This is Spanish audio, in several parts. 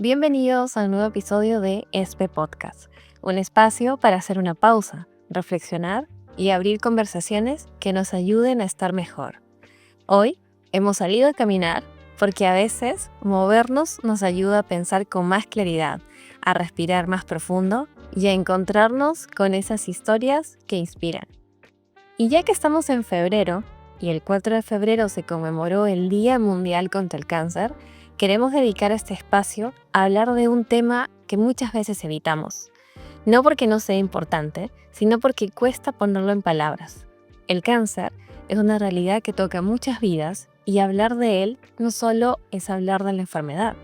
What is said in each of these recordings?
Bienvenidos a un nuevo episodio de ESPE Podcast, un espacio para hacer una pausa, reflexionar y abrir conversaciones que nos ayuden a estar mejor. Hoy hemos salido a caminar porque a veces movernos nos ayuda a pensar con más claridad, a respirar más profundo y a encontrarnos con esas historias que inspiran. Y ya que estamos en febrero, y el 4 de febrero se conmemoró el Día Mundial contra el Cáncer, queremos dedicar este espacio a hablar de un tema que muchas veces evitamos. No porque no sea importante, sino porque cuesta ponerlo en palabras. El cáncer es una realidad que toca muchas vidas y hablar de él no solo es hablar de la enfermedad,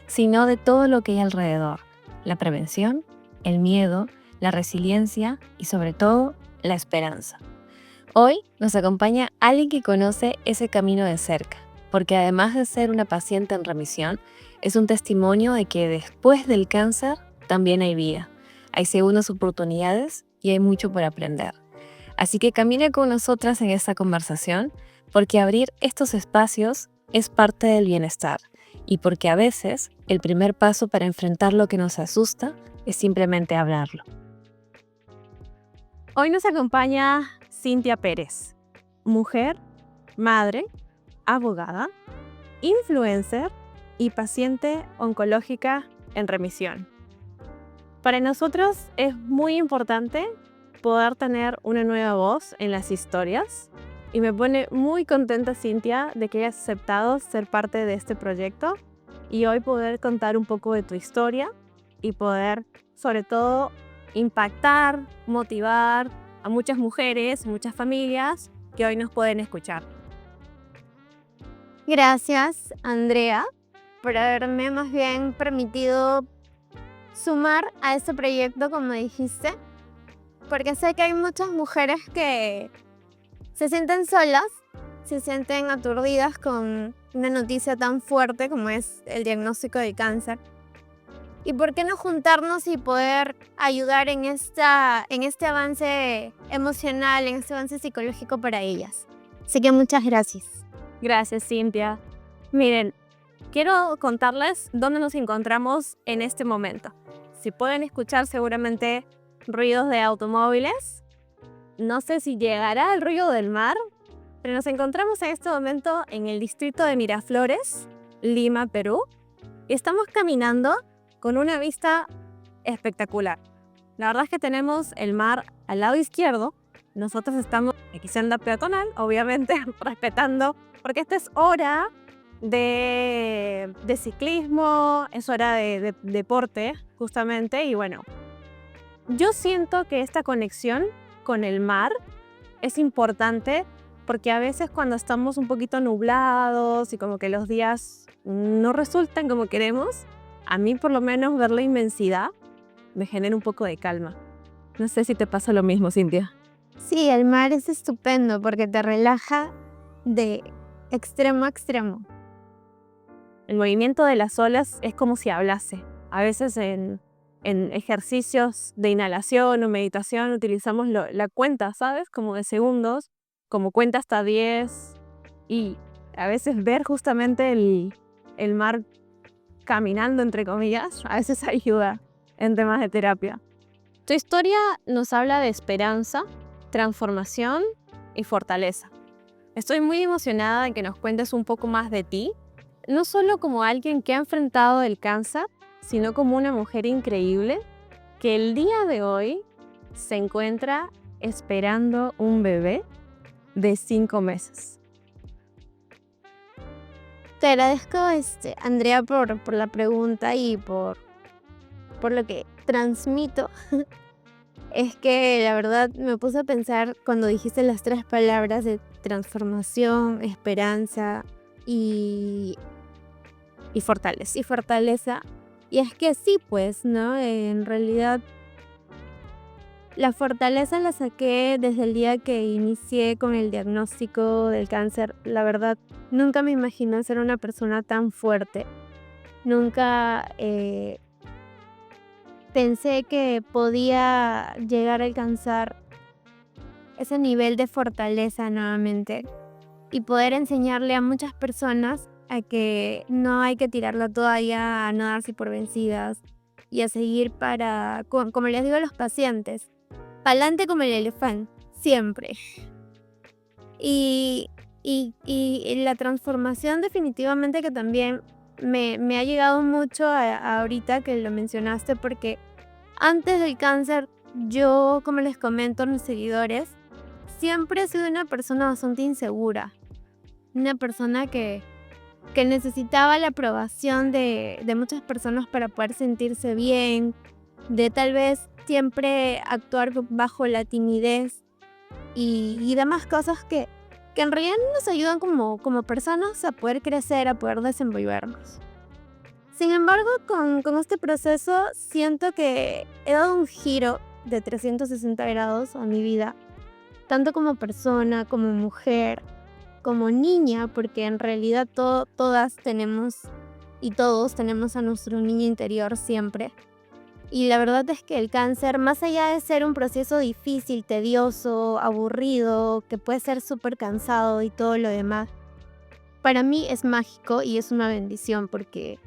sino de todo lo que hay alrededor. La prevención, el miedo, la resiliencia y sobre todo la esperanza. Hoy nos acompaña alguien que conoce ese camino de cerca, porque además de ser una paciente en remisión, es un testimonio de que después del cáncer también hay vida, hay segundas oportunidades y hay mucho por aprender. Así que camine con nosotras en esta conversación, porque abrir estos espacios es parte del bienestar y porque a veces el primer paso para enfrentar lo que nos asusta es simplemente hablarlo. Hoy nos acompaña Cintia Pérez, mujer, madre, abogada, influencer y paciente oncológica en remisión. Para nosotros es muy importante poder tener una nueva voz en las historias y me pone muy contenta, Cintia, de que hayas aceptado ser parte de este proyecto y hoy poder contar un poco de tu historia y poder, sobre todo, impactar, motivar a muchas mujeres, muchas familias que hoy nos pueden escuchar. Gracias, Andrea, por haberme más bien permitido sumar a este proyecto, como dijiste, porque sé que hay muchas mujeres que se sienten solas, se sienten aturdidas con una noticia tan fuerte como es el diagnóstico de cáncer. ¿Y por qué no juntarnos y poder ayudar en este avance emocional, en este avance psicológico para ellas? Así que muchas gracias. Gracias, Cintia. Miren, quiero contarles dónde nos encontramos en este momento. Si pueden escuchar seguramente ruidos de automóviles. No sé si llegará el ruido del mar, pero nos encontramos en este momento en el distrito de Miraflores, Lima, Perú. Y estamos caminando con una vista espectacular. La verdad es que tenemos el mar al lado izquierdo. Nosotros estamos aquí en senda peatonal, obviamente, respetando, porque esta es hora de ciclismo, es hora de deporte, justamente. Y bueno, yo siento que esta conexión con el mar es importante porque a veces cuando estamos un poquito nublados y como que los días no resultan como queremos, a mí por lo menos ver la inmensidad me genera un poco de calma. No sé si te pasa lo mismo, Cintia. Sí, el mar es estupendo porque te relaja de extremo a extremo. El movimiento de las olas es como si hablase. A veces en ejercicios de inhalación o meditación utilizamos la cuenta, ¿sabes? Como de segundos, como cuenta hasta 10 y a veces ver justamente el mar caminando, entre comillas, a veces ayuda en temas de terapia. Tu historia nos habla de esperanza, transformación y fortaleza. Estoy muy emocionada de que nos cuentes un poco más de ti, no solo como alguien que ha enfrentado el cáncer, sino como una mujer increíble que el día de hoy se encuentra esperando un bebé de 5 meses. Te agradezco, Andrea, por la pregunta y por lo que transmito. Es que la verdad me puse a pensar cuando dijiste las 3 palabras de transformación, esperanza y fortaleza. Y es que sí, pues, ¿no? En realidad, la fortaleza la saqué desde el día que inicié con el diagnóstico del cáncer. La verdad, nunca me imaginé ser una persona tan fuerte. Nunca pensé que podía llegar a alcanzar ese nivel de fortaleza nuevamente y poder enseñarle a muchas personas a que no hay que tirar la toalla, a no darse por vencidas y a seguir como les digo a los pacientes, pa'lante como el elefante, siempre. Y la transformación definitivamente que también me ha llegado mucho ahorita que lo mencionaste, porque antes del cáncer yo, como les comento a mis seguidores, siempre he sido una persona bastante insegura, una persona que necesitaba la aprobación de muchas personas para poder sentirse bien, de tal vez siempre actuar bajo la timidez y demás cosas que en realidad nos ayudan como personas a poder crecer, a poder desenvolvernos. Sin embargo, con este proceso siento que he dado un giro de 360 grados a mi vida, tanto como persona, como mujer, como niña, porque en realidad todas tenemos y todos tenemos a nuestro niño interior siempre. Y la verdad es que el cáncer, más allá de ser un proceso difícil, tedioso, aburrido, que puede ser súper cansado y todo lo demás, para mí es mágico y es una bendición, porque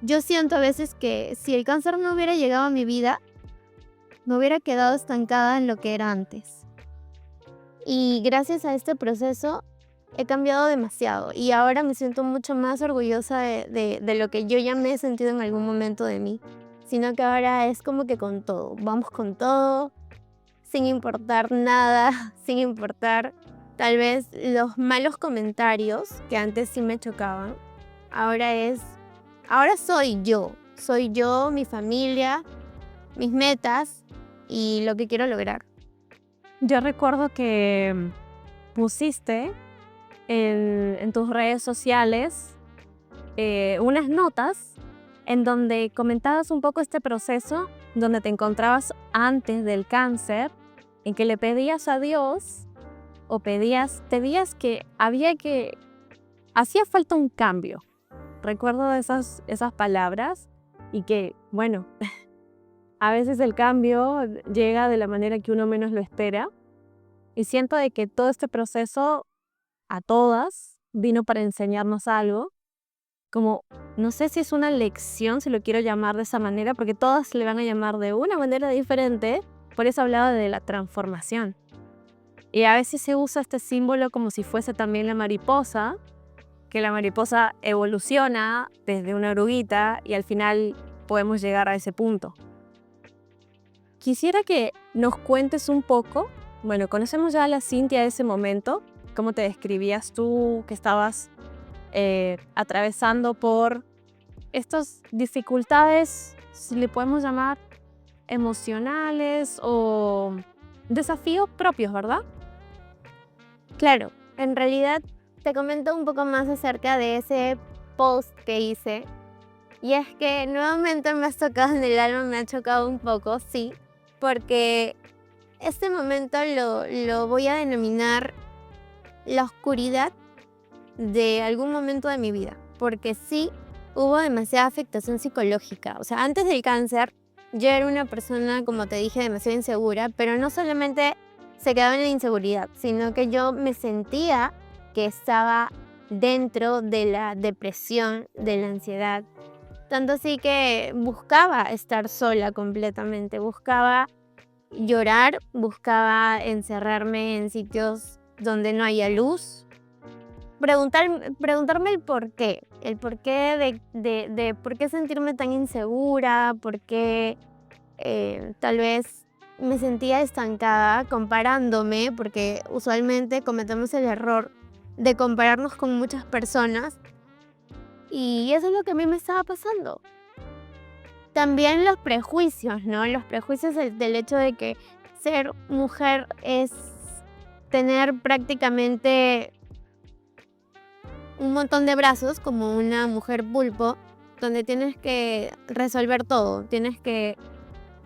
yo siento a veces que si el cáncer no hubiera llegado a mi vida, me hubiera quedado estancada en lo que era antes. Y gracias a este proceso he cambiado demasiado y ahora me siento mucho más orgullosa de lo que yo ya me he sentido en algún momento de mí, sino que ahora es como que con todo, vamos con todo, sin importar nada, sin importar tal vez los malos comentarios que antes sí me chocaban. Ahora soy yo, mi familia, mis metas y lo que quiero lograr. Yo recuerdo que pusiste en tus redes sociales unas notas en donde comentabas un poco este proceso, donde te encontrabas antes del cáncer, en que le pedías a Dios o te pedías que hacía falta un cambio. Recuerdo esas palabras y que, bueno, a veces el cambio llega de la manera que uno menos lo espera. Y siento de que todo este proceso a todas vino para enseñarnos algo. Como, no sé si es una lección, si lo quiero llamar de esa manera, porque todas le van a llamar de una manera diferente. Por eso hablaba de la transformación. Y a veces se usa este símbolo como si fuese también la mariposa, que la mariposa evoluciona desde una oruguita y al final podemos llegar a ese punto. Quisiera que nos cuentes un poco, bueno, conocemos ya a la Cintia de ese momento, cómo te describías tú, que estabas atravesando por estas dificultades, si le podemos llamar emocionales o desafíos propios, ¿verdad? Claro, en realidad te comento un poco más acerca de ese post que hice. Y es que nuevamente me has tocado en el alma, me ha chocado un poco, sí, porque este momento lo voy a denominar la oscuridad de algún momento de mi vida, porque sí hubo demasiada afectación psicológica. O sea, antes del cáncer yo era una persona, como te dije, demasiado insegura, pero no solamente se quedaba en la inseguridad, sino que yo me sentía que estaba dentro de la depresión, de la ansiedad. Tanto así que buscaba estar sola completamente, buscaba llorar, buscaba encerrarme en sitios donde no haya luz. Preguntarme el porqué de por qué sentirme tan insegura, por qué tal vez me sentía estancada comparándome, porque usualmente cometemos el error de compararnos con muchas personas y eso es lo que a mí me estaba pasando. También los prejuicios, ¿no? Los prejuicios del hecho de que ser mujer es tener prácticamente un montón de brazos como una mujer pulpo, donde tienes que resolver todo, tienes que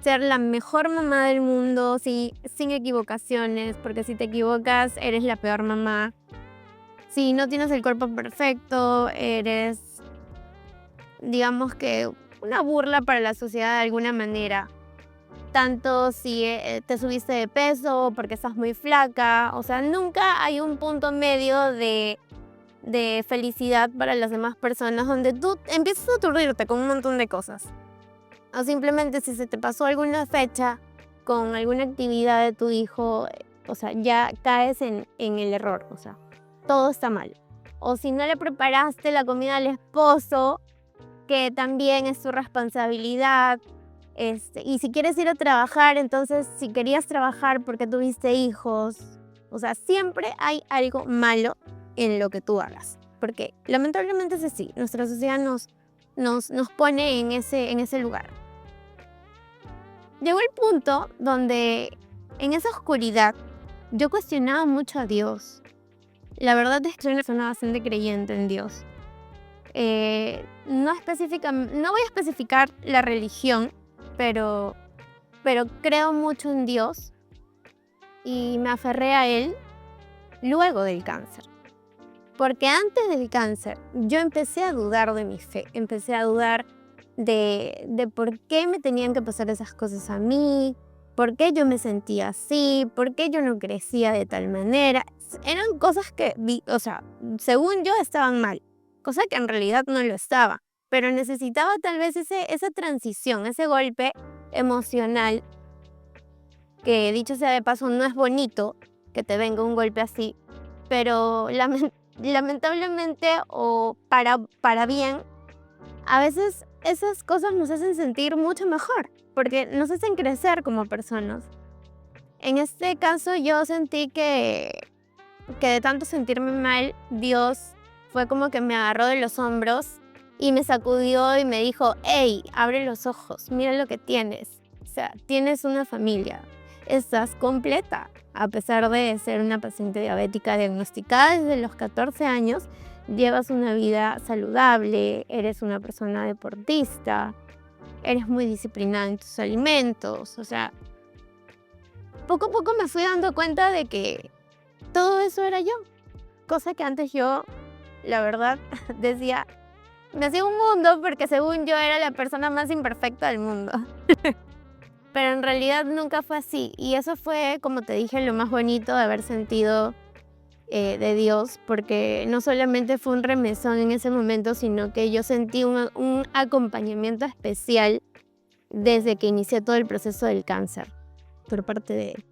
ser la mejor mamá del mundo sin equivocaciones, porque si te equivocas eres la peor mamá. Si no tienes el cuerpo perfecto, eres, digamos que, una burla para la sociedad de alguna manera. Tanto si te subiste de peso porque estás muy flaca, o sea, nunca hay un punto medio de de felicidad para las demás personas, donde tú empiezas a aturdirte con un montón de cosas. O simplemente si se te pasó alguna fecha con alguna actividad de tu hijo, o sea, ya caes en el error, o sea, todo está mal. O si no le preparaste la comida al esposo, que también es tu responsabilidad. Y si quieres ir a trabajar, entonces si querías trabajar porque tuviste hijos, o sea, siempre hay algo malo en lo que tú hagas. Porque lamentablemente es así, nuestra sociedad nos pone en ese lugar. Llegó el punto donde en esa oscuridad yo cuestionaba mucho a Dios. La verdad es que soy una persona bastante creyente en Dios. No voy a especificar la religión, pero creo mucho en Dios y me aferré a Él luego del cáncer. Porque antes del cáncer yo empecé a dudar de mi fe, empecé a dudar de por qué me tenían que pasar esas cosas a mí, por qué yo me sentía así, por qué yo no crecía de tal manera. Eran cosas que, o sea, según yo estaban mal, cosa que en realidad no lo estaba, pero necesitaba tal vez esa transición, ese golpe emocional, que dicho sea de paso no es bonito que te venga un golpe así, pero lamentablemente o para bien, a veces esas cosas nos hacen sentir mucho mejor, porque nos hacen crecer como personas. En este caso yo sentí que de tanto sentirme mal, Dios fue como que me agarró de los hombros y me sacudió y me dijo, hey, abre los ojos, mira lo que tienes. O sea, tienes una familia, estás completa. A pesar de ser una paciente diabética diagnosticada desde los 14 años, llevas una vida saludable, eres una persona deportista, eres muy disciplinada en tus alimentos. O sea, poco a poco me fui dando cuenta de que todo eso era yo. Cosa que antes yo, la verdad, decía, me hacía un mundo porque según yo era la persona más imperfecta del mundo. Pero en realidad nunca fue así. Y eso fue, como te dije, lo más bonito de haber sentido de Dios, porque no solamente fue un remesón en ese momento, sino que yo sentí un acompañamiento especial desde que inicié todo el proceso del cáncer por parte de Él.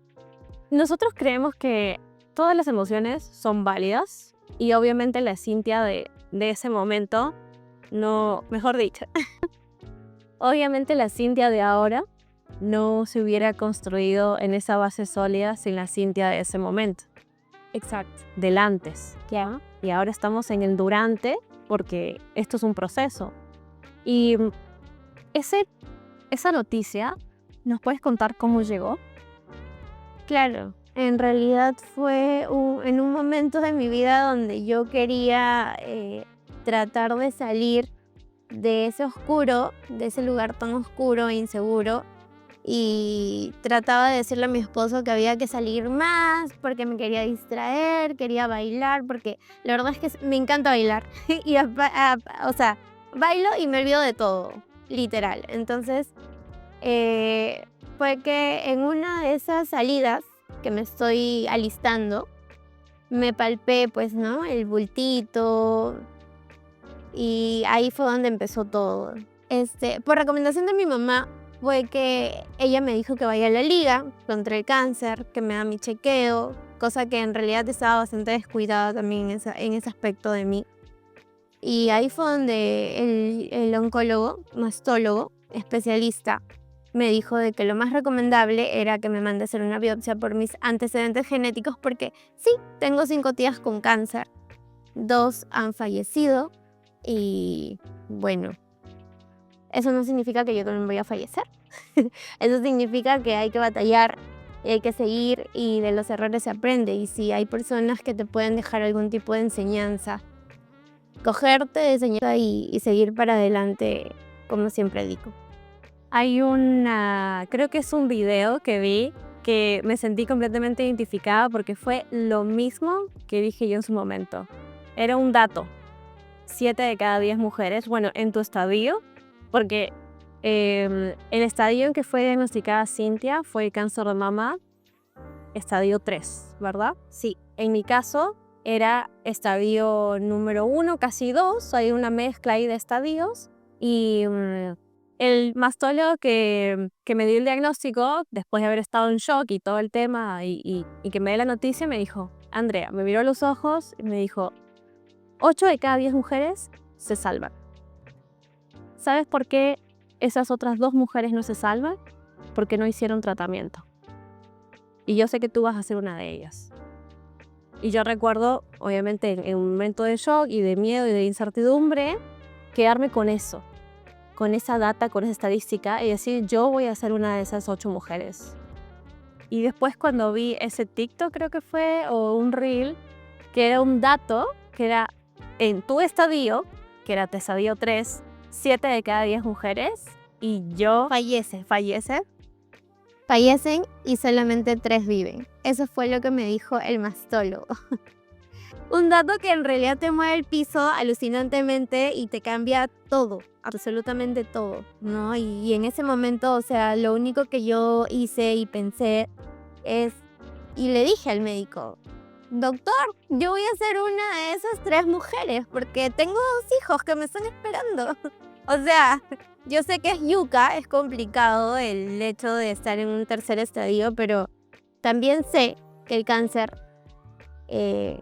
Nosotros creemos que todas las emociones son válidas y obviamente la Cintia de ese momento, no, mejor dicho, obviamente la Cintia de ahora no se hubiera construido en esa base sólida sin la Cintia de ese momento. Exacto. Del antes. Ya. Y ahora estamos en el durante porque esto es un proceso. Y esa noticia, ¿nos puedes contar cómo llegó? Claro, en realidad fue en un momento de mi vida donde yo quería tratar de salir de ese oscuro, de ese lugar tan oscuro e inseguro, y trataba de decirle a mi esposo que había que salir más porque me quería distraer, quería bailar, porque la verdad es que me encanta bailar y o sea, bailo y me olvido de todo, literal. Entonces fue que en una de esas salidas que me estoy alistando, me palpé, pues, ¿no? El bultito, y ahí fue donde empezó todo. Por recomendación de mi mamá, fue que ella me dijo que vaya a la liga contra el cáncer, que me da mi chequeo, cosa que en realidad estaba bastante descuidada también en ese aspecto de mí. Y ahí fue donde el oncólogo, mastólogo, especialista, me dijo de que lo más recomendable era que me mande a hacer una biopsia por mis antecedentes genéticos, porque sí, tengo 5 tías con cáncer, 2 han fallecido y bueno, eso no significa que yo también voy a fallecer. Eso significa que hay que batallar, y hay que seguir, y de los errores se aprende. Y si hay personas que te pueden dejar algún tipo de enseñanza, cogerte de enseñanza y seguir para adelante, como siempre digo. Hay creo que es un video que vi que me sentí completamente identificada porque fue lo mismo que dije yo en su momento. Era un dato. 7 de cada 10 mujeres, bueno, en tu estadio, porque el estadio en que fue diagnosticada Cintia fue el cáncer de mama, estadio 3, ¿verdad? Sí. En mi caso, era estadio número 1, casi 2, hay una mezcla ahí de estadios. Y el mastólogo que me dio el diagnóstico, después de haber estado en shock y todo el tema, y que me dé la noticia, me dijo, Andrea, me miró a los ojos y me dijo, 8 de cada 10 mujeres se salvan. ¿Sabes por qué esas otras 2 mujeres no se salvan? Porque no hicieron tratamiento. Y yo sé que tú vas a ser una de ellas. Y yo recuerdo, obviamente, en un momento de shock y de miedo y de incertidumbre, quedarme con eso, con esa data, con esa estadística y decir, yo voy a ser una de esas 8 mujeres. Y después cuando vi ese TikTok, creo que fue, o un reel, que era un dato, que era en tu estadio, que era tu estadio 3, 7 de cada 10 mujeres, y yo fallecen y solamente 3 viven. Eso fue lo que me dijo el mastólogo. Un dato que en realidad te mueve el piso alucinantemente y te cambia todo, absolutamente todo, ¿no? Y en ese momento, o sea, lo único que yo hice y pensé es, y le dije al médico, doctor, yo voy a ser una de esas 3 mujeres porque tengo 2 hijos que me están esperando. O sea, yo sé que es yuca, es complicado el hecho de estar en un tercer estadio, pero también sé que el cáncer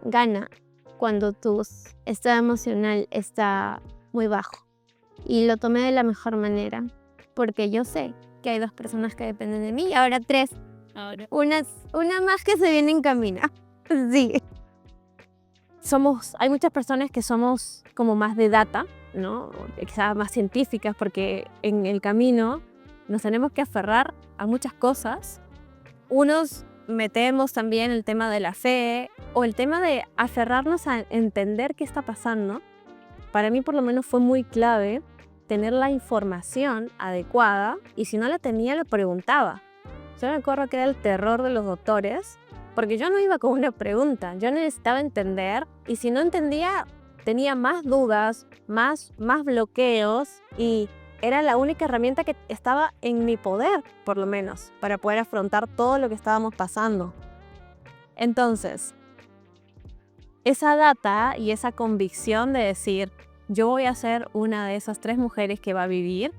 gana cuando tu estado emocional está muy bajo. Y lo tomé de la mejor manera, porque yo sé que hay 2 personas que dependen de mí y ahora 3. Una más que se viene en camino. Sí. Hay muchas personas que somos como más de data, ¿no? Quizás más científicas, porque en el camino nos tenemos que aferrar a muchas cosas. Unos metemos también el tema de la fe o el tema de aferrarnos a entender qué está pasando. Para mí por lo menos fue muy clave tener la información adecuada y si no la tenía lo preguntaba. Yo me acuerdo que era el terror de los doctores porque yo no iba con una pregunta, yo necesitaba entender y si no entendía tenía más dudas, más bloqueos y era la única herramienta que estaba en mi poder, por lo menos, para poder afrontar todo lo que estábamos pasando. Entonces, esa data y esa convicción de decir, yo voy a ser una de esas 3 mujeres que va a vivir,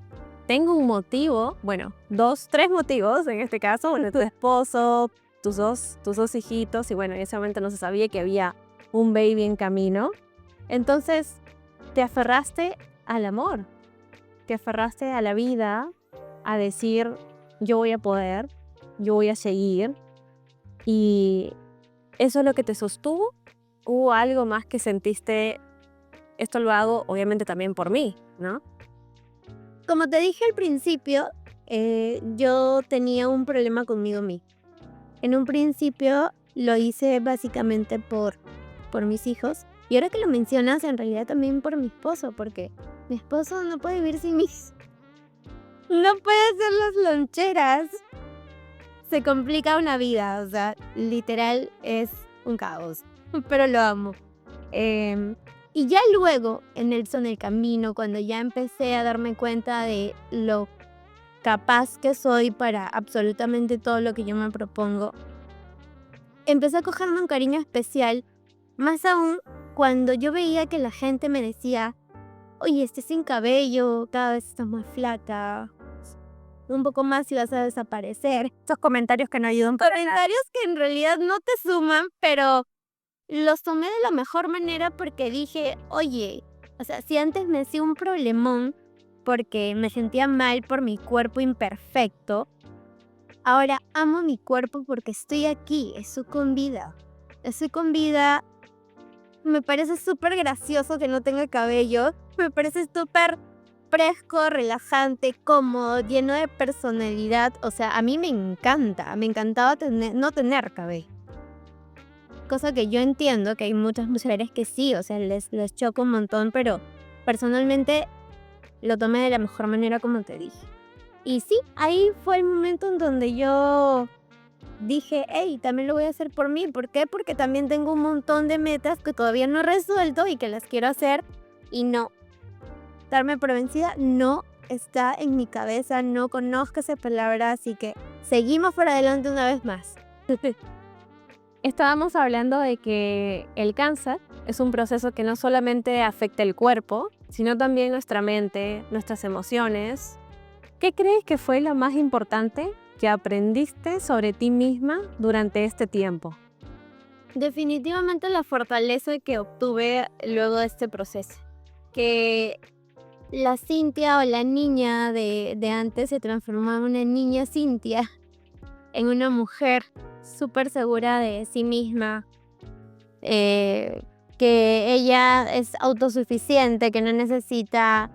tengo un motivo, bueno, 3 motivos en este caso, bueno, tu esposo, tus dos hijitos, y bueno, en ese momento no se sabía que había un baby en camino. Entonces, te aferraste al amor, te aferraste a la vida, a decir, yo voy a poder, yo voy a seguir, y eso es lo que te sostuvo. ¿Hubo algo más que sentiste, esto lo hago obviamente también por mí, ¿no? Como te dije al principio, yo tenía un problema conmigo misma. En un principio lo hice básicamente por mis hijos. Y ahora que lo mencionas, en realidad también por mi esposo, porque mi esposo no puede vivir sin mí. No puede hacer las loncheras. Se complica una vida, o sea, literal es un caos, pero lo amo. Y ya luego, en el camino, cuando ya empecé a darme cuenta de lo capaz que soy para absolutamente todo lo que yo me propongo, empecé a cogerme un cariño especial, más aún cuando yo veía que la gente me decía, oye, estás sin cabello, cada vez estás más flaca, un poco más y vas a desaparecer. Esos comentarios que no ayudan. Comentarios que en realidad no te suman, pero los tomé de la mejor manera porque dije, oye, o sea, si antes me hacía un problemón porque me sentía mal por mi cuerpo imperfecto, ahora amo mi cuerpo porque estoy aquí, estoy con vida. Estoy con vida. Me parece súper gracioso que no tenga cabello. Me parece súper fresco, relajante, cómodo, lleno de personalidad. O sea, a mí me encantaba no tener cabello. Cosa que yo entiendo que hay muchas mujeres que sí, o sea, les choca un montón, pero personalmente lo tomé de la mejor manera como te dije. Y sí, ahí fue el momento en donde yo dije, hey, también lo voy a hacer por mí. ¿Por qué? Porque también tengo un montón de metas que todavía no he resuelto y que las quiero hacer. Y no, darme por vencida no está en mi cabeza, no conozco esa palabra, así que seguimos por adelante una vez más. Estábamos hablando de que el cáncer es un proceso que no solamente afecta el cuerpo, sino también nuestra mente, nuestras emociones. ¿Qué crees que fue lo más importante que aprendiste sobre ti misma durante este tiempo? Definitivamente la fortaleza que obtuve luego de este proceso. Que la Cintia o la niña de antes se transformó en una niña Cintia, en una mujer súper segura de sí misma, que ella es autosuficiente, que no necesita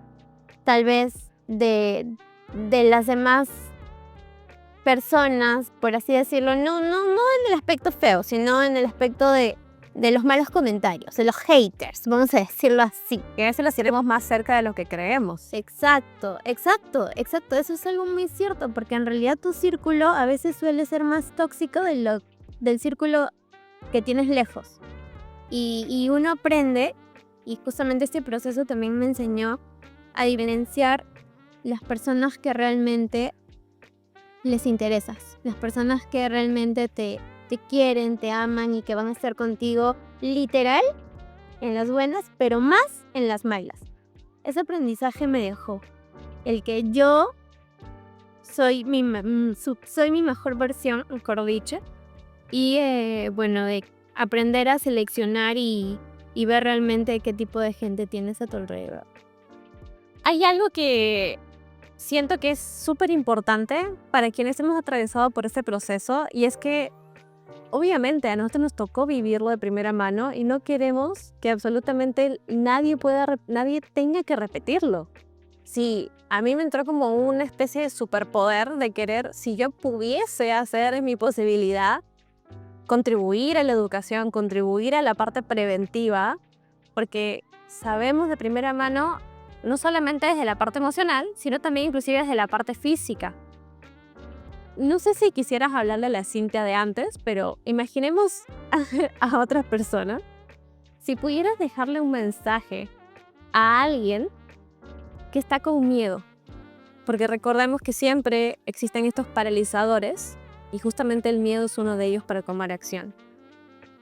tal vez de las demás personas, por así decirlo, no en el aspecto feo, sino en el aspecto de los malos comentarios, de los haters, vamos a decirlo así. Que a veces lo sentimos más cerca de lo que creemos. Exacto, eso es algo muy cierto, porque en realidad tu círculo a veces suele ser más tóxico del círculo que tienes lejos. Y uno aprende, y justamente este proceso también me enseñó a diferenciar las personas que realmente les interesas, las personas que realmente te quieren, te aman y que van a estar contigo literal en las buenas, pero más en las malas. Ese aprendizaje me dejó el que yo soy mi mejor versión, mejor dicho, y bueno, de aprender a seleccionar y ver realmente qué tipo de gente tienes a tu alrededor. Hay algo que siento que es súper importante para quienes hemos atravesado por este proceso, y es que obviamente a nosotros nos tocó vivirlo de primera mano y no queremos que absolutamente nadie tenga que repetirlo. Sí, a mí me entró como una especie de superpoder de querer, si yo pudiese hacer en mi posibilidad, contribuir a la educación, contribuir a la parte preventiva, porque sabemos de primera mano, no solamente desde la parte emocional, sino también inclusive desde la parte física. No sé si quisieras hablarle a la Cintia de antes, pero imaginemos a otra persona. Si pudieras dejarle un mensaje a alguien que está con miedo, porque recordemos que siempre existen estos paralizadores y justamente el miedo es uno de ellos para tomar acción.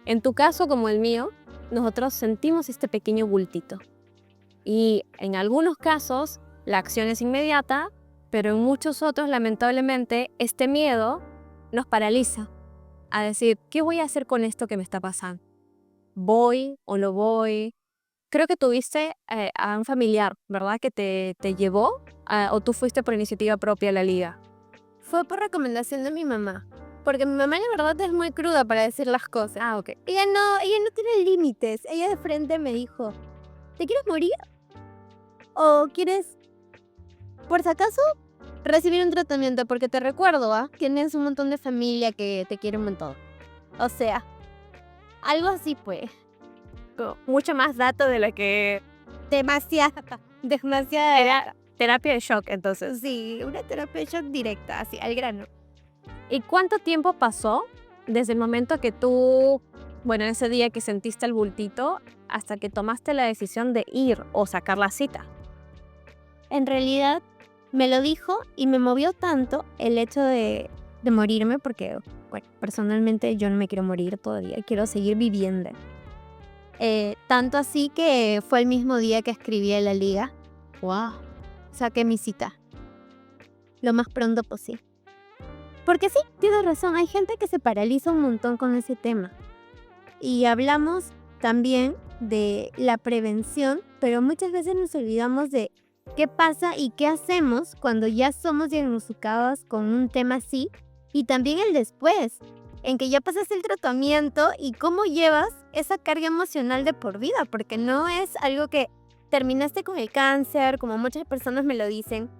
En tu caso, como el mío, nosotros sentimos este pequeño bultito. Y en algunos casos, la acción es inmediata, pero en muchos otros, lamentablemente, este miedo nos paraliza a decir, ¿qué voy a hacer con esto que me está pasando? ¿Voy o no voy? Creo que tuviste a un familiar, ¿verdad? Que te llevó o tú fuiste por iniciativa propia a la liga. Fue por recomendación de mi mamá, porque mi mamá la verdad es muy cruda para decir las cosas. Ah, ok. Ella no tiene límites. Ella de frente me dijo, ¿te quieres morir? ¿O quieres, por si acaso, recibir un tratamiento? Porque te recuerdo, tienes un montón de familia que te quiere un montón. O sea, algo así pues. Mucho más dato de lo que Demasiada. era terapia de shock, entonces. Sí, una terapia de shock directa, así, al grano. ¿Y cuánto tiempo pasó desde el momento que tú, bueno, ese día que sentiste el bultito, hasta que tomaste la decisión de ir o sacar la cita? En realidad, me lo dijo y me movió tanto el hecho de morirme, porque, bueno, personalmente yo no me quiero morir todavía, quiero seguir viviendo. Tanto así que fue el mismo día que escribí a la liga. ¡Wow! Saqué mi cita lo más pronto posible. Porque sí, tienes razón, hay gente que se paraliza un montón con ese tema. Y hablamos también de la prevención, pero muchas veces nos olvidamos de qué pasa y qué hacemos cuando ya somos diagnosticados con un tema así, y también el después, en que ya pasaste el tratamiento y cómo llevas esa carga emocional de por vida, porque no es algo que terminaste con el cáncer, como muchas personas me lo dicen.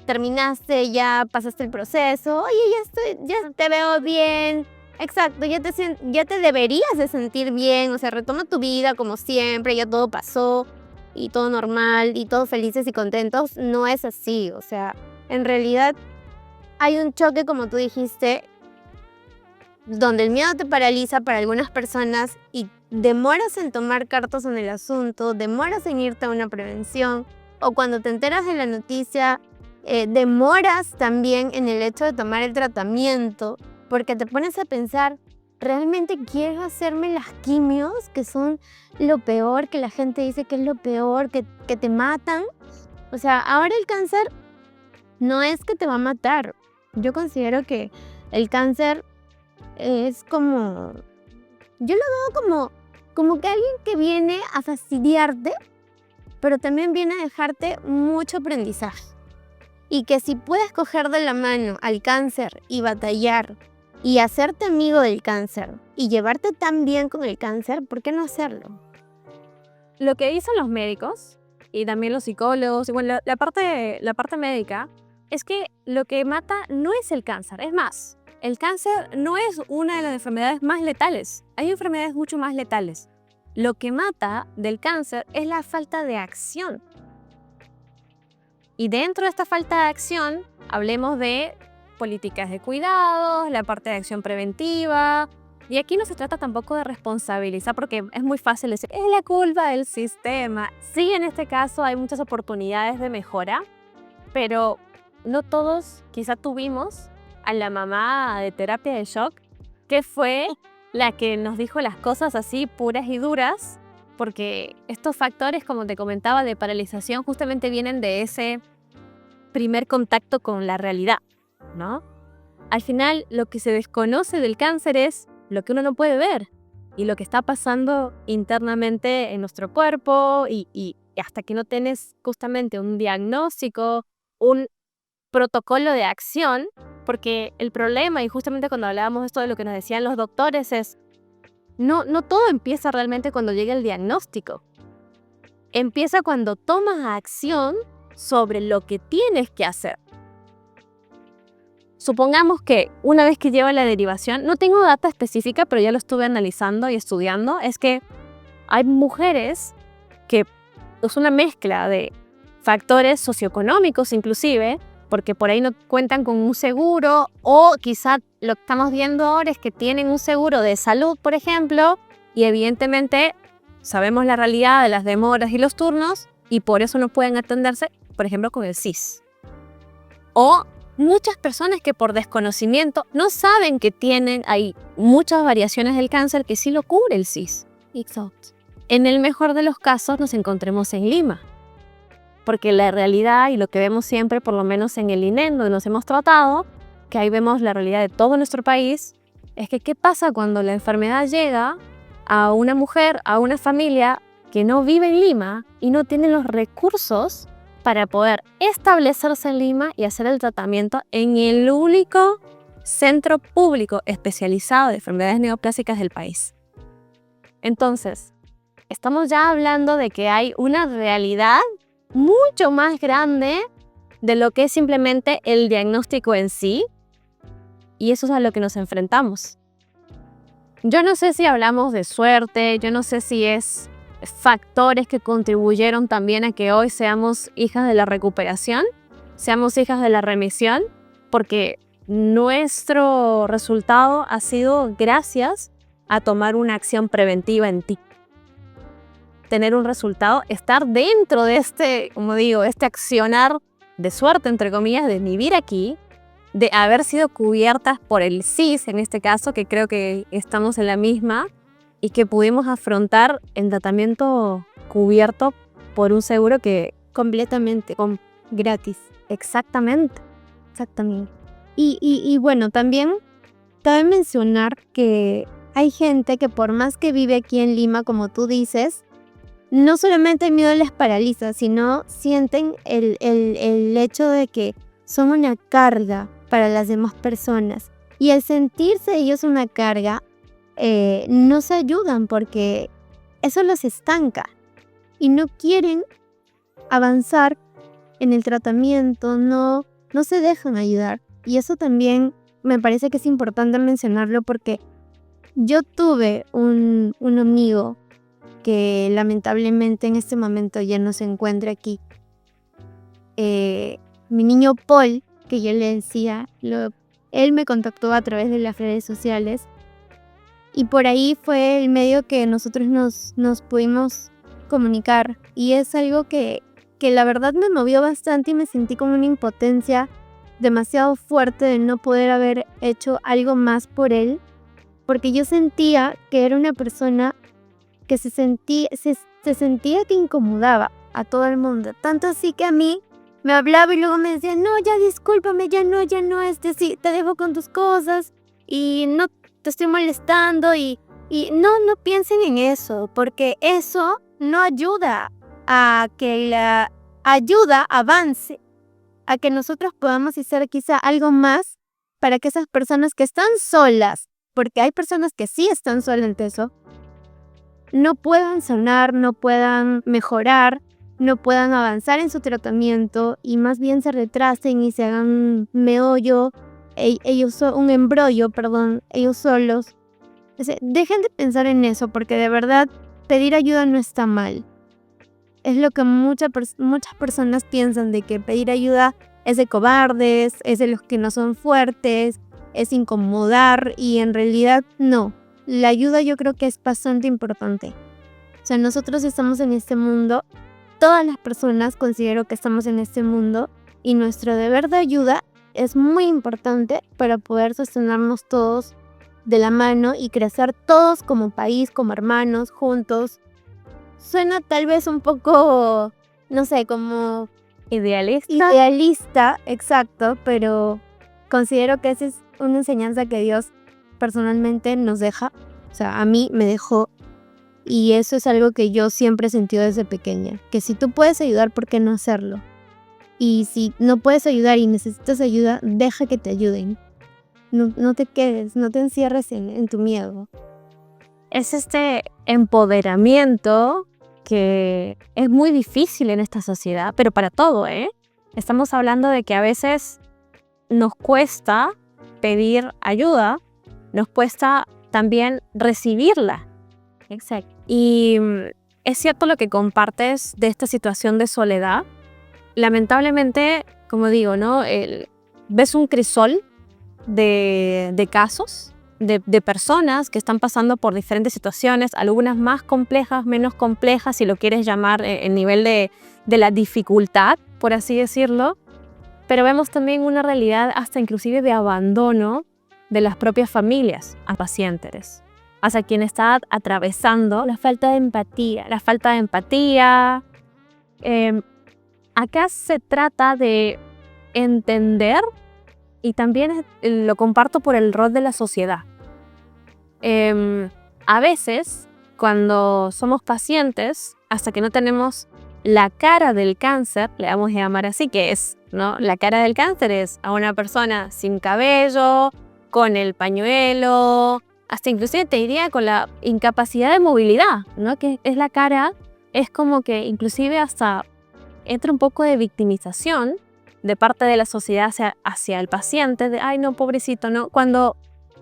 Terminaste, ya pasaste el proceso, oye, ya te veo bien. Exacto, ya te deberías de sentir bien, o sea, retoma tu vida como siempre, ya todo pasó y todo normal y todos felices y contentos. No es así, o sea, en realidad hay un choque, como tú dijiste, donde el miedo te paraliza para algunas personas y demoras en tomar cartas en el asunto, demoras en irte a una prevención, o cuando te enteras de la noticia, demoras también en el hecho de tomar el tratamiento, porque te pones a pensar, ¿realmente quiero hacerme las quimios, que son lo peor, que la gente dice que es lo peor, que te matan? O sea, ahora el cáncer no es que te va a matar. Yo considero que el cáncer es como... Yo lo veo como que alguien que viene a fastidiarte, pero también viene a dejarte mucho aprendizaje. Y que si puedes coger de la mano al cáncer y batallar y hacerte amigo del cáncer y llevarte tan bien con el cáncer, ¿por qué no hacerlo? Lo que dicen los médicos y también los psicólogos, y bueno, la parte médica, es que lo que mata no es el cáncer. Es más, el cáncer no es una de las enfermedades más letales. Hay enfermedades mucho más letales. Lo que mata del cáncer es la falta de acción. Y dentro de esta falta de acción, hablemos de políticas de cuidados, la parte de acción preventiva. Y aquí no se trata tampoco de responsabilizar, porque es muy fácil decir, es la culpa del sistema. Sí, en este caso hay muchas oportunidades de mejora, pero no todos quizá tuvimos a la mamá de terapia de shock, que fue la que nos dijo las cosas así puras y duras, porque estos factores, como te comentaba, de paralización justamente vienen de ese primer contacto con la realidad, ¿no? Al final, lo que se desconoce del cáncer es lo que uno no puede ver y lo que está pasando internamente en nuestro cuerpo y hasta que no tienes justamente un diagnóstico, un protocolo de acción, porque el problema, y justamente cuando hablábamos de esto de lo que nos decían los doctores, es no todo empieza realmente cuando llega el diagnóstico. Empieza cuando tomas acción sobre lo que tienes que hacer. Supongamos que una vez que lleva la derivación, no tengo data específica, pero ya lo estuve analizando y estudiando, es que hay mujeres que es una mezcla de factores socioeconómicos inclusive, porque por ahí no cuentan con un seguro, o quizá lo que estamos viendo ahora es que tienen un seguro de salud, por ejemplo, y evidentemente sabemos la realidad de las demoras y los turnos, y por eso no pueden atenderse, por ejemplo, con el CIS. O muchas personas que por desconocimiento no saben que hay muchas variaciones del cáncer que sí lo cubre el CIS. Exacto. En el mejor de los casos nos encontremos en Lima. Porque la realidad y lo que vemos siempre, por lo menos en el INEM, donde nos hemos tratado, que ahí vemos la realidad de todo nuestro país, es que ¿qué pasa cuando la enfermedad llega a una mujer, a una familia que no vive en Lima y no tiene los recursos para poder establecerse en Lima y hacer el tratamiento en el único centro público especializado de enfermedades neoplásicas del país? Entonces, estamos ya hablando de que hay una realidad mucho más grande de lo que es simplemente el diagnóstico en sí, y eso es a lo que nos enfrentamos. Yo no sé si hablamos de suerte, yo no sé si es factores que contribuyeron también a que hoy seamos hijas de la recuperación, seamos hijas de la remisión, porque nuestro resultado ha sido gracias a tomar una acción preventiva en ti. Tener un resultado, estar dentro de este accionar de suerte, entre comillas, de vivir aquí, de haber sido cubiertas por el CIS, en este caso, que creo que estamos en la misma, y que pudimos afrontar el tratamiento cubierto por un seguro que Completamente, gratis. exactamente. Y bueno, también cabe mencionar que hay gente que por más que vive aquí en Lima, como tú dices, no solamente el miedo les paraliza, sino sienten el hecho de que son una carga para las demás personas. Y al sentirse ellos una carga, no se ayudan porque eso los estanca. Y no quieren avanzar en el tratamiento, no se dejan ayudar. Y eso también me parece que es importante mencionarlo porque yo tuve un amigo que lamentablemente en este momento ya no se encuentra aquí. Mi niño Paul, que yo le decía, él me contactó a través de las redes sociales y por ahí fue el medio que nosotros nos pudimos comunicar, y es algo que la verdad me movió bastante y me sentí como una impotencia demasiado fuerte de no poder haber hecho algo más por él, porque yo sentía que era una persona que se sentía que incomodaba a todo el mundo. Tanto así que a mí me hablaba y luego me decía, no, ya discúlpame, ya no, sí, te dejo con tus cosas y no te estoy molestando y no piensen en eso, porque eso no ayuda a que la ayuda avance, a que nosotros podamos hacer quizá algo más para que esas personas que están solas, porque hay personas que sí están solas en eso, no puedan sanar, no puedan mejorar, no puedan avanzar en su tratamiento y más bien se retrasen y se hagan un meollo, un embrollo, ellos solos. O sea, dejen de pensar en eso porque de verdad pedir ayuda no está mal. Es lo que muchas personas piensan, de que pedir ayuda es de cobardes, es de los que no son fuertes, es incomodar, y en realidad no. La ayuda yo creo que es bastante importante. O sea, nosotros estamos en este mundo, todas las personas considero que estamos en este mundo, y nuestro deber de ayuda es muy importante para poder sostenernos todos de la mano y crecer todos como país, como hermanos, juntos. Suena tal vez un poco, no sé, como idealista, exacto, pero considero que esa es una enseñanza que Dios personalmente nos deja. O sea, a mí me dejó, y eso es algo que yo siempre he sentido desde pequeña, que si tú puedes ayudar, ¿por qué no hacerlo? Y si no puedes ayudar y necesitas ayuda, deja que te ayuden. No te quedes, no te encierres en tu miedo. Es este empoderamiento que es muy difícil en esta sociedad, pero para todo, ¿eh? Estamos hablando de que a veces nos cuesta pedir ayuda, nos cuesta también recibirla. Exacto. Y es cierto lo que compartes de esta situación de soledad. Lamentablemente, como digo, ¿no? Ves un crisol de casos, de personas que están pasando por diferentes situaciones, algunas más complejas, menos complejas, si lo quieres llamar el nivel de la dificultad, por así decirlo. Pero vemos también una realidad hasta inclusive de abandono de las propias familias a pacientes, hasta quien está atravesando La falta de empatía. Acá se trata de entender, y también lo comparto por el rol de la sociedad. A veces, cuando somos pacientes, hasta que no tenemos la cara del cáncer, le vamos a llamar así, que es, ¿no? La cara del cáncer es a una persona sin cabello, con el pañuelo, hasta inclusive te diría con la incapacidad de movilidad, ¿no? Que es la cara, es como que inclusive hasta entra un poco de victimización de parte de la sociedad hacia el paciente, de ay no, pobrecito, ¿no? Cuando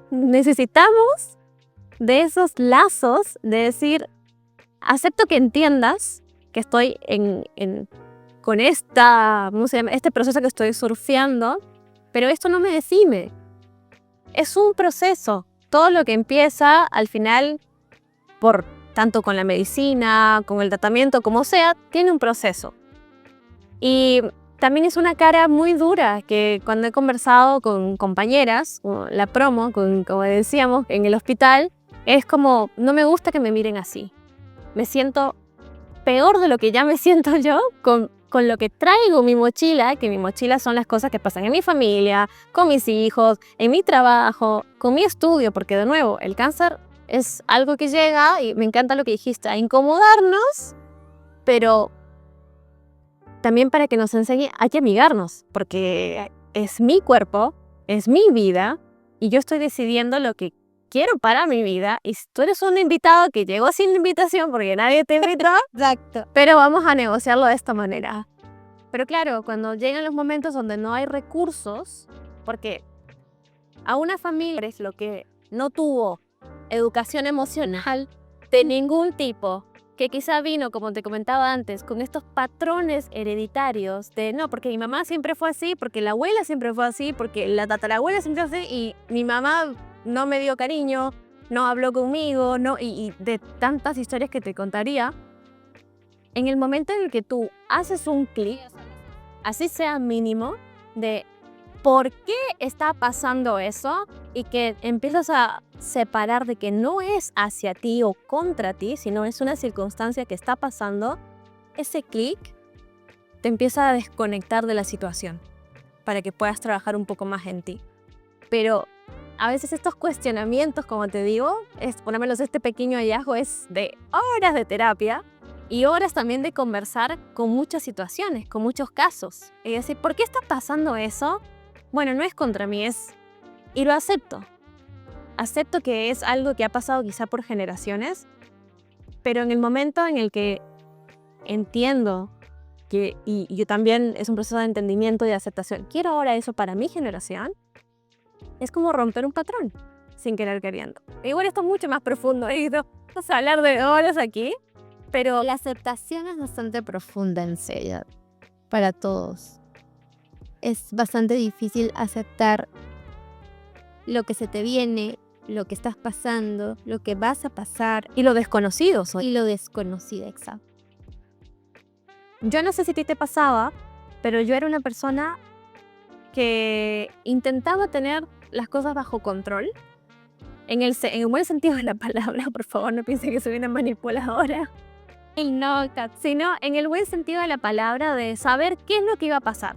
necesitamos de esos lazos de decir, acepto que entiendas que estoy con este proceso que estoy surfeando, pero esto no me define. Es un proceso. Todo lo que empieza al final, tanto con la medicina, con el tratamiento, como sea, tiene un proceso. Y también es una cara muy dura que cuando he conversado con compañeras, como la promo, como decíamos, en el hospital, es como, no me gusta que me miren así. Me siento peor de lo que ya me siento yo con lo que traigo en mi mochila, que mi mochila son las cosas que pasan en mi familia, con mis hijos, en mi trabajo, con mi estudio, porque de nuevo, el cáncer es algo que llega, y me encanta lo que dijiste, a incomodarnos, pero también para que nos enseñe hay que amigarnos, porque es mi cuerpo, es mi vida, y yo estoy decidiendo lo que quiero para mi vida. Y si tú eres un invitado que llegó sin invitación porque nadie te invitó, Exacto. pero vamos a negociarlo de esta manera. Pero claro, cuando llegan los momentos donde no hay recursos, porque a una familia es lo que no tuvo educación emocional de ningún tipo, que quizá vino, como te comentaba antes, con estos patrones hereditarios de no, porque mi mamá siempre fue así, porque la abuela siempre fue así, porque la tatarabuela siempre fue así, y mi mamá no me dio cariño, no habló conmigo, no, y de tantas historias que te contaría. En el momento en el que tú haces un clic, así sea mínimo, de por qué está pasando eso y que empiezas a separar de que no es hacia ti o contra ti, sino es una circunstancia que está pasando, ese clic te empieza a desconectar de la situación para que puedas trabajar un poco más en ti. Pero a veces estos cuestionamientos, como te digo, ponérmelos este pequeño hallazgo es de horas de terapia y horas también de conversar con muchas situaciones, con muchos casos. Y decir, ¿por qué está pasando eso? Bueno, no es contra mí, y lo acepto. Acepto que es algo que ha pasado quizá por generaciones, pero en el momento en el que entiendo que, y yo también es un proceso de entendimiento y de aceptación, quiero ahora eso para mi generación, es como romper un patrón, sin querer queriendo. Igual esto es mucho más profundo, y vamos a hablar de horas aquí, pero La aceptación es bastante profunda en serio, para todos. Es bastante difícil aceptar lo que se te viene, lo que estás pasando, lo que vas a pasar y lo desconocido soy. y lo desconocido, exacto. Yo no sé si a ti te pasaba, pero yo era una persona que intentaba tener las cosas bajo control. En el buen sentido de la palabra, por favor, no piensen que soy una manipuladora. No, sino en el buen sentido de la palabra de saber qué es lo que iba a pasar.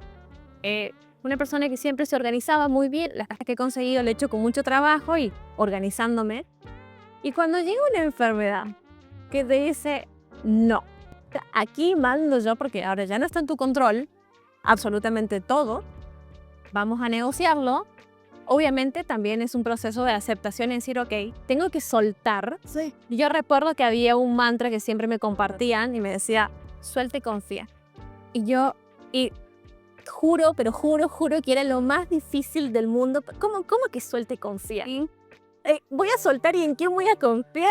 Una persona que siempre se organizaba muy bien, las cosas que he conseguido lo he hecho con mucho trabajo y organizándome. Y cuando llega una enfermedad que te dice, no, aquí mando yo porque ahora ya no está en tu control absolutamente todo, vamos a negociarlo. Obviamente también es un proceso de aceptación en decir, ok, tengo que soltar. Sí. Yo recuerdo que había un mantra que siempre me compartían y me decía, suelta y confía. Y yo juro que era lo más difícil del mundo. ¿Cómo que suelta y confía? Voy a soltar y ¿en quién voy a confiar?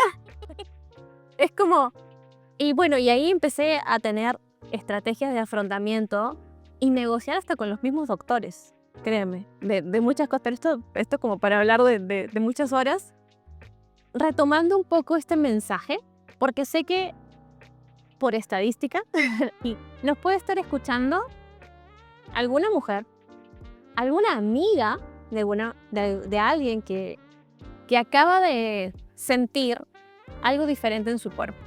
Es como... Y bueno, y ahí empecé a tener estrategias de afrontamiento y negociar hasta con los mismos doctores. Créeme, de muchas cosas, pero esto como para hablar de muchas horas, retomando un poco este mensaje, porque sé que por estadística nos puede estar escuchando alguna mujer, alguna amiga de alguien que acaba de sentir algo diferente en su cuerpo,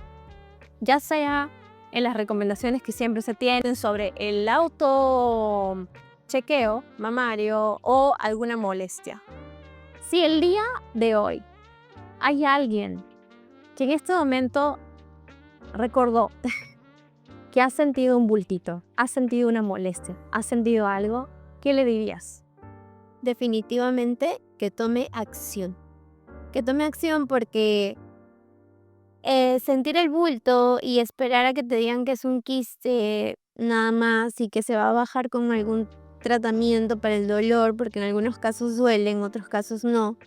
ya sea en las recomendaciones que siempre se tienen sobre el auto chequeo mamario o alguna molestia. Si el día de hoy hay alguien que en este momento recordó que ha sentido un bultito, ha sentido una molestia, ha sentido algo, ¿qué le dirías? Definitivamente que tome acción. Que tome acción porque sentir el bulto y esperar a que te digan que es un quiste nada más y que se va a bajar con algún tratamiento para el dolor, porque en algunos casos duele, en otros casos no,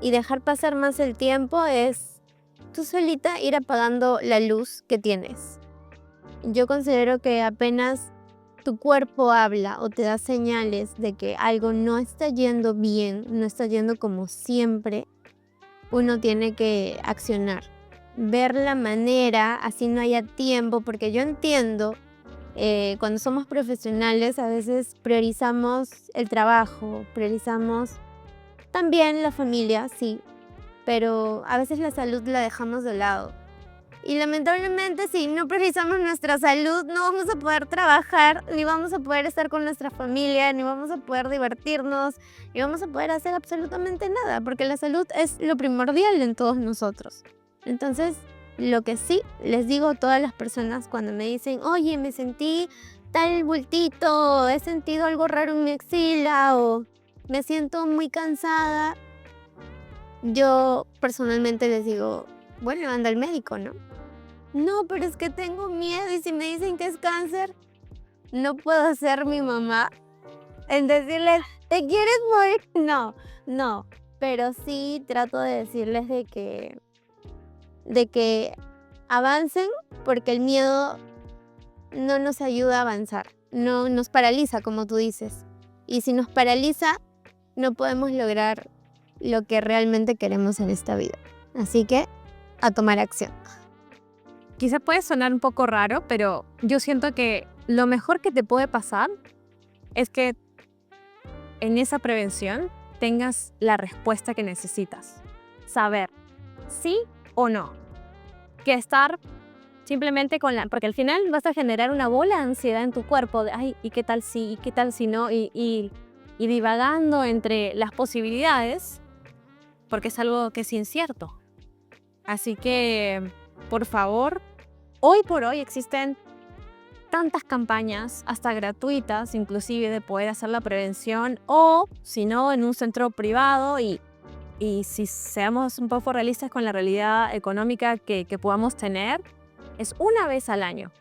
y dejar pasar más el tiempo es tú solita ir apagando la luz que tienes. Yo considero que apenas tu cuerpo habla o te da señales de que algo no está yendo bien, no está yendo como siempre, uno tiene que accionar, ver la manera, así no haya tiempo, porque yo entiendo, cuando somos profesionales a veces priorizamos el trabajo, priorizamos también la familia, sí, pero a veces la salud la dejamos de lado. Y lamentablemente si no priorizamos nuestra salud no vamos a poder trabajar, ni vamos a poder estar con nuestra familia, ni vamos a poder divertirnos, ni vamos a poder hacer absolutamente nada, porque la salud es lo primordial en todos nosotros. Entonces, lo que sí les digo a todas las personas cuando me dicen, oye, me sentí tal bultito, he sentido algo raro en mi axila o me siento muy cansada, yo personalmente les digo, bueno, anda al médico, ¿no? No, pero es que tengo miedo y si me dicen que es cáncer, no puedo ser mi mamá en decirles, ¿te quieres morir? No, pero sí trato de decirles de que avancen porque el miedo no nos ayuda a avanzar, no nos paraliza como tú dices. Y si nos paraliza, no podemos lograr lo que realmente queremos en esta vida. Así que, a tomar acción. Quizá puede sonar un poco raro, pero yo siento que lo mejor que te puede pasar es que en esa prevención tengas la respuesta que necesitas. Saber sí o no. Que estar simplemente porque al final vas a generar una bola de ansiedad en tu cuerpo de, ay, ¿y qué tal si? ¿Y qué tal si no? Y divagando entre las posibilidades, porque es algo que es incierto. Así que, por favor, hoy por hoy existen tantas campañas, hasta gratuitas, inclusive de poder hacer la prevención, o si no, en un centro privado y si seamos un poco realistas con la realidad económica que podamos tener, es una vez al año.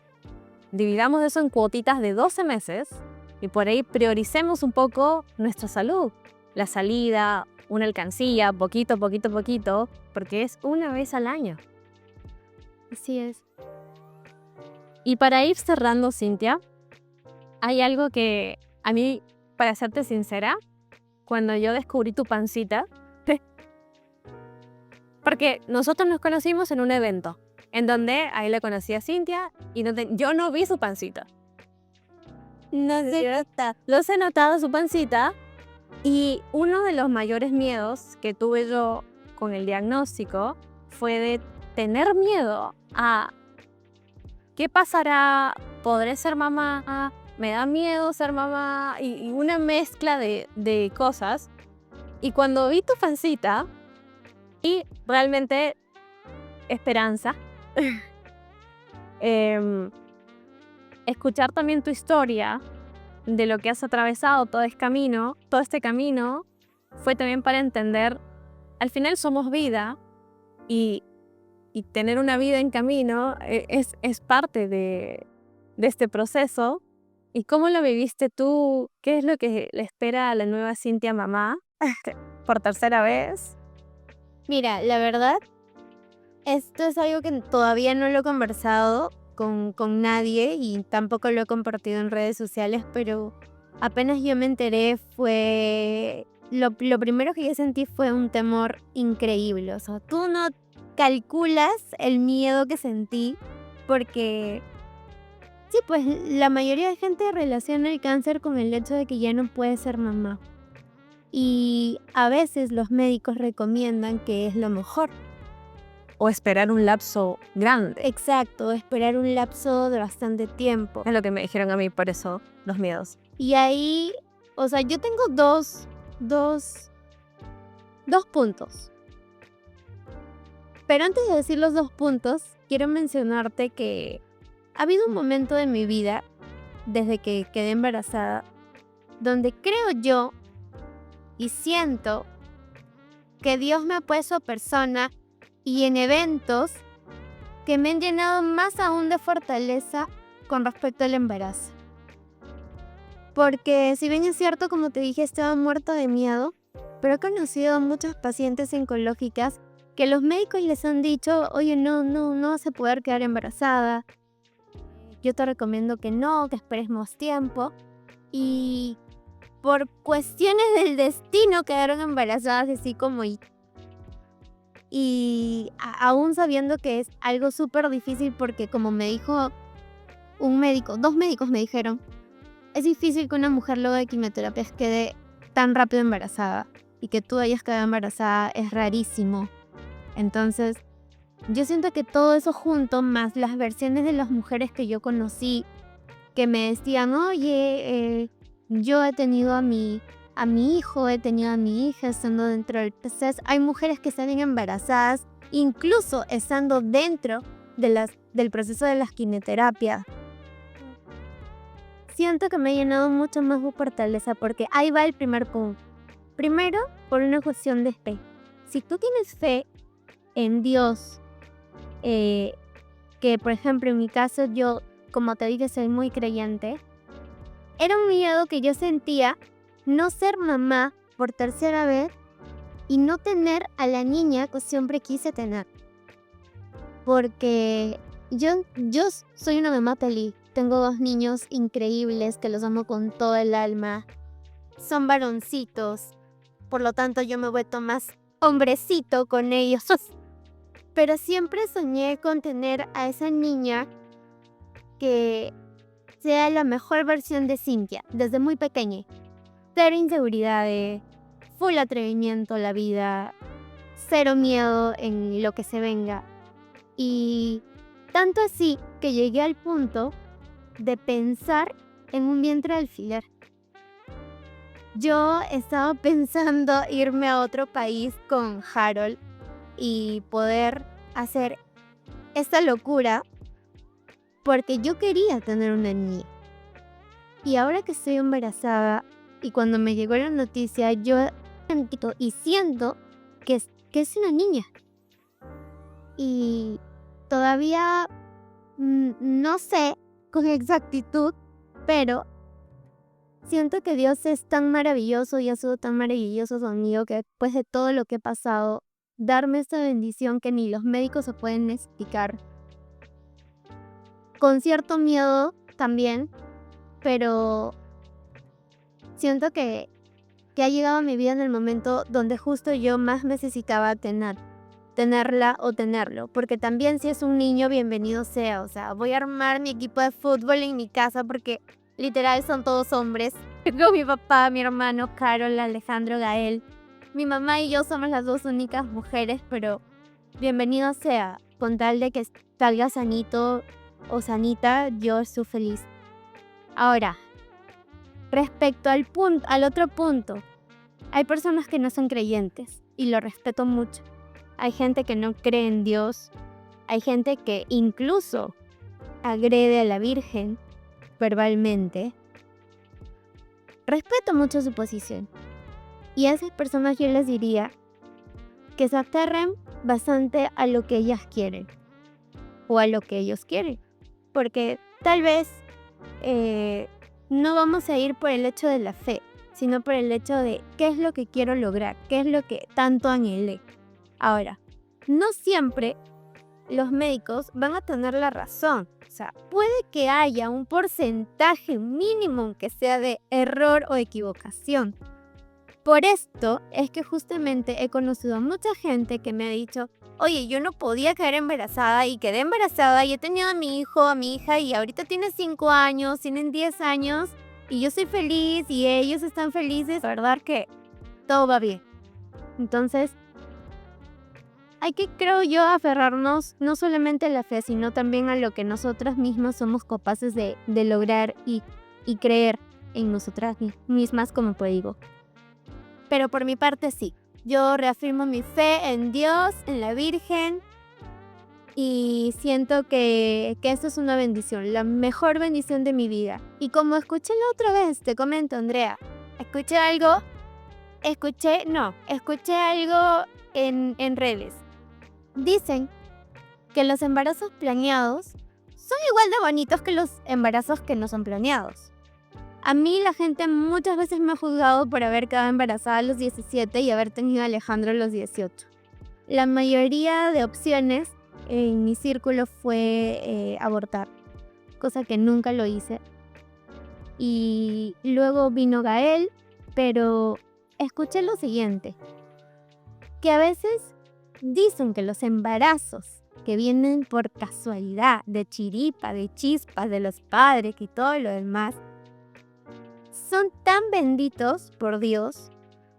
Dividamos eso en cuotitas de 12 meses y por ahí prioricemos un poco nuestra salud. La salida, una alcancía, poquito, porque es una vez al año. Así es. Y para ir cerrando, Cintia, hay algo que a mí, para serte sincera, cuando yo descubrí tu pancita, porque nosotros nos conocimos en un evento, en donde ahí la conocí a Cintia y yo no vi su pancita. No sé. Los he notado su pancita y uno de los mayores miedos que tuve yo con el diagnóstico fue de tener miedo a ¿qué pasará? ¿Podré ser mamá? ¿Me da miedo ser mamá? Y una mezcla de cosas. Y cuando vi tu pancita y realmente esperanza, escuchar también tu historia de lo que has atravesado todo este camino, fue también para entender, al final somos vida y tener una vida en camino es parte de este proceso. ¿Y cómo lo viviste tú? ¿Qué es lo que le espera a la nueva Cintia mamá por tercera vez? Mira, la verdad, esto es algo que todavía no lo he conversado con nadie y tampoco lo he compartido en redes sociales, pero apenas yo me enteré fue... Lo primero que yo sentí fue un temor increíble. O sea, tú no calculas el miedo que sentí porque... Sí, pues la mayoría de gente relaciona el cáncer con el hecho de que ya no puede ser mamá. Y a veces los médicos recomiendan que es lo mejor. O esperar un lapso grande. Exacto, esperar un lapso de bastante tiempo. Es lo que me dijeron a mí, por eso los miedos. Y ahí, o sea, yo tengo dos puntos. Pero antes de decir los 2 puntos, quiero mencionarte que ha habido un momento de mi vida, desde que quedé embarazada, donde creo yo y siento que Dios me ha puesto persona y en eventos que me han llenado más aún de fortaleza con respecto al embarazo. Porque si bien es cierto, como te dije, estaba muerta de miedo, pero he conocido a muchas pacientes oncológicas que los médicos les han dicho, oye, no vas a poder quedar embarazada. Yo te recomiendo que no, que esperes más tiempo. Y por cuestiones del destino quedaron embarazadas así como y aún sabiendo que es algo súper difícil porque como me dijo un médico, 2 médicos me dijeron, es difícil que una mujer luego de quimioterapias quede tan rápido embarazada y que tú hayas quedado embarazada es rarísimo. Entonces, yo siento que todo eso junto, más las versiones de las mujeres que yo conocí, que me decían, oye, yo he tenido a mi hijo, he tenido a mi hija estando dentro del proceso. Hay mujeres que salen embarazadas, incluso estando dentro del proceso de las quimioterapias. Siento que me ha llenado mucho más de fortaleza porque ahí va el primer punto. Primero, por una cuestión de fe. Si tú tienes fe en Dios, que por ejemplo en mi caso yo, como te dije, soy muy creyente, era un miedo que yo sentía no ser mamá por tercera vez y no tener a la niña que siempre quise tener. Porque yo soy una mamá feliz. Tengo 2 niños increíbles que los amo con todo el alma. Son varoncitos, por lo tanto yo me he vuelto más hombrecito con ellos. Pero siempre soñé con tener a esa niña que sea la mejor versión de Cintia, desde muy pequeña. cero inseguridades, full atrevimiento a la vida, cero miedo en lo que se venga. Y tanto así que llegué al punto de pensar en un vientre de alfiler. Yo estaba pensando irme a otro país con Harold y poder hacer esta locura porque yo quería tener una niña. Y ahora que estoy embarazada y cuando me llegó la noticia, yo siento que es una niña. Y todavía no sé con exactitud, pero siento que Dios es tan maravilloso y ha sido tan maravilloso conmigo que después de todo lo que he pasado, darme esta bendición que ni los médicos se pueden explicar. Con cierto miedo también, pero siento que ha llegado a mi vida en el momento donde justo yo más necesitaba tenerla o tenerlo, porque también si es un niño, bienvenido sea. O sea, voy a armar mi equipo de fútbol en mi casa porque literal son todos hombres. Tengo mi papá, mi hermano, Carol, Alejandro, Gael. Mi mamá y yo somos las dos únicas mujeres, pero bienvenido sea. Con tal de que salga sanito o sanita, yo estoy feliz. Ahora, respecto al otro punto, hay personas que no son creyentes y lo respeto mucho. Hay gente que no cree en Dios. Hay gente que incluso agrede a la Virgen verbalmente. Respeto mucho su posición. Y a esas personas yo les diría que se aferren bastante a lo que ellas quieren o a lo que ellos quieren. Porque tal vez no vamos a ir por el hecho de la fe, sino por el hecho de qué es lo que quiero lograr, qué es lo que tanto anhelé. Ahora, no siempre los médicos van a tener la razón. O sea, puede que haya un porcentaje mínimo que sea de error o equivocación. Por esto es que justamente he conocido a mucha gente que me ha dicho, oye, yo no podía quedar embarazada y quedé embarazada y he tenido a mi hijo, a mi hija y ahorita tiene 5 años, tienen 10 años y yo soy feliz y ellos están felices. La verdad que todo va bien. Entonces, hay que, creo yo, aferrarnos no solamente a la fe, sino también a lo que nosotras mismas somos capaces de lograr y creer en nosotras mismas, como te digo. Pero por mi parte sí, yo reafirmo mi fe en Dios, en la Virgen y siento que esto es una bendición, la mejor bendición de mi vida. Y como escuché la otra vez, te comento, Andrea, escuché algo en redes. Dicen que los embarazos planeados son igual de bonitos que los embarazos que no son planeados. A mí la gente muchas veces me ha juzgado por haber quedado embarazada a los 17 y haber tenido a Alejandro a los 18. La mayoría de opciones en mi círculo fue abortar, cosa que nunca lo hice. Y luego vino Gael, pero escuché lo siguiente, que a veces dicen que los embarazos que vienen por casualidad, de chiripa, de chispas, de los padres y todo lo demás, son tan benditos por Dios,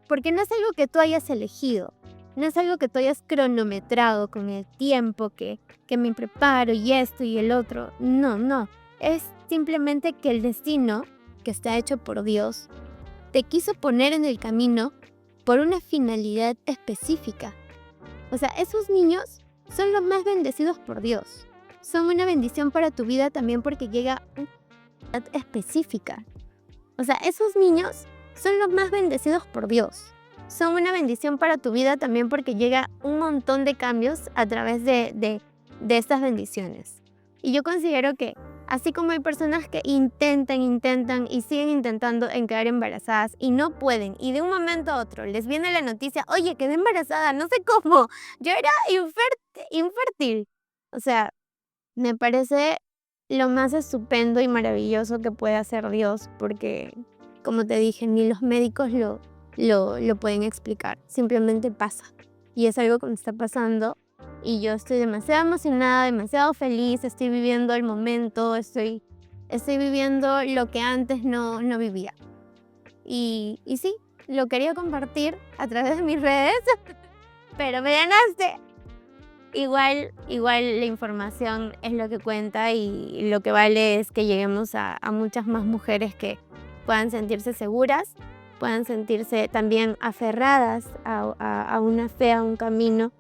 porque no es algo que tú hayas elegido, no es algo que tú hayas cronometrado con el tiempo que me preparo y esto y el otro. No, es simplemente que el destino, que está hecho por Dios, te quiso poner en el camino por una finalidad específica. O sea, esos niños son los más bendecidos por Dios. Son una bendición para tu vida también porque llega una edad específica. O sea, esos niños son los más bendecidos por Dios. Son una bendición para tu vida también porque llega un montón de cambios a través de estas bendiciones. Y yo considero que así como hay personas que intentan y siguen intentando en quedar embarazadas y no pueden, y de un momento a otro les viene la noticia, oye, quedé embarazada, no sé cómo, yo era infértil. O sea, me parece lo más estupendo y maravilloso que puede hacer Dios, porque, como te dije, ni los médicos lo pueden explicar. Simplemente pasa. Y es algo que me está pasando. Y yo estoy demasiado emocionada, demasiado feliz. Estoy viviendo el momento. Estoy viviendo lo que antes no vivía. Y sí, lo quería compartir a través de mis redes, pero me ganaste. Igual la información es lo que cuenta y lo que vale es que lleguemos a muchas más mujeres que puedan sentirse seguras, puedan sentirse también aferradas a una fe, a un camino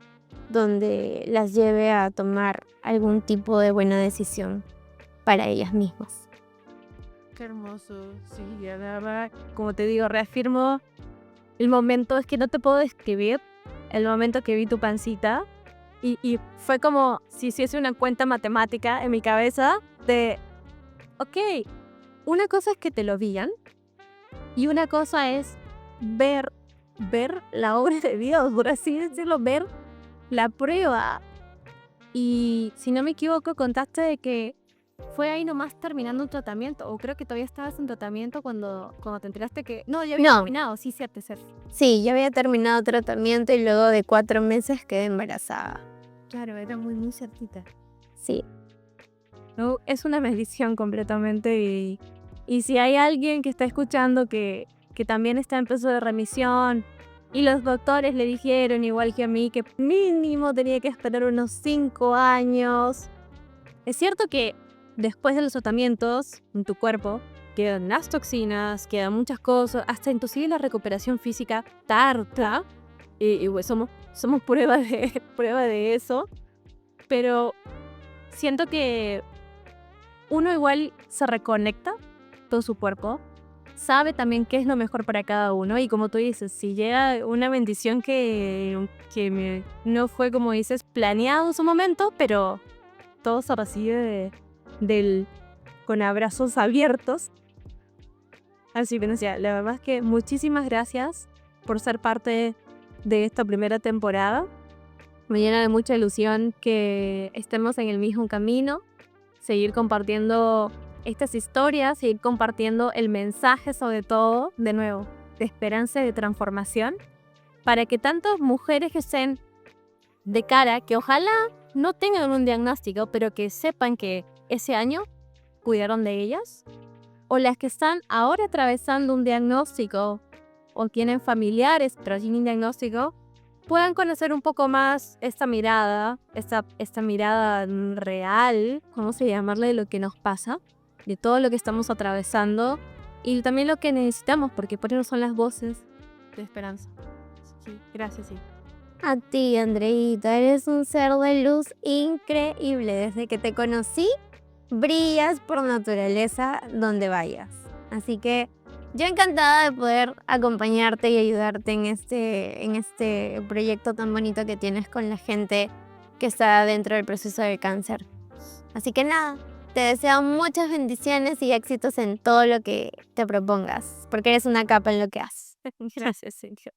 donde las lleve a tomar algún tipo de buena decisión para ellas mismas. Qué hermoso, sí, ya nada, como te digo, reafirmo el momento, es que no te puedo describir el momento que vi tu pancita y fue como si hiciese una cuenta matemática en mi cabeza de, ok, una cosa es que te lo digan y una cosa es ver la obra de Dios, por así decirlo, ver la prueba. Y si no me equivoco, contaste de que fue ahí nomás terminando un tratamiento, o creo que todavía estabas en tratamiento cuando te enteraste que... No, ya había terminado, sí, cierto. Sí, ya había terminado tratamiento y luego de 4 meses quedé embarazada. Claro, era muy certita. Sí. No, es una bendición completamente y si hay alguien que está escuchando que también está en proceso de remisión y los doctores le dijeron, igual que a mí, que mínimo tenía que esperar unos 5 años. Es cierto que después de los tratamientos en tu cuerpo quedan las toxinas, quedan muchas cosas, hasta inclusive la recuperación física tarda. Y pues somos prueba de eso. Pero siento que uno igual se reconecta con su cuerpo, sabe también qué es lo mejor para cada uno. Y como tú dices, si llega una bendición que no fue, como dices, planeado en su momento, pero todo se recibe con abrazos abiertos. Así que, la verdad es que muchísimas gracias por ser parte de esta primera temporada. Me llena de mucha ilusión que estemos en el mismo camino, seguir compartiendo estas historias, seguir compartiendo el mensaje, sobre todo, de nuevo, de esperanza y de transformación, para que tantas mujeres que estén de cara, que ojalá no tengan un diagnóstico, pero que sepan que ese año cuidaron de ellas, o las que están ahora atravesando un diagnóstico o tienen familiares pero sin diagnóstico, puedan conocer un poco más esta mirada real, ¿cómo se llamarle?, de lo que nos pasa, de todo lo que estamos atravesando y también lo que necesitamos, porque por eso son las voces de esperanza. Sí, gracias, sí. A ti, Andreita, eres un ser de luz increíble. Desde que te conocí, brillas por naturaleza donde vayas. Así que yo encantada de poder acompañarte y ayudarte en este proyecto tan bonito que tienes con la gente que está dentro del proceso de cáncer. Así que nada, te deseo muchas bendiciones y éxitos en todo lo que te propongas, porque eres una capa en lo que haces. Gracias, Sergio.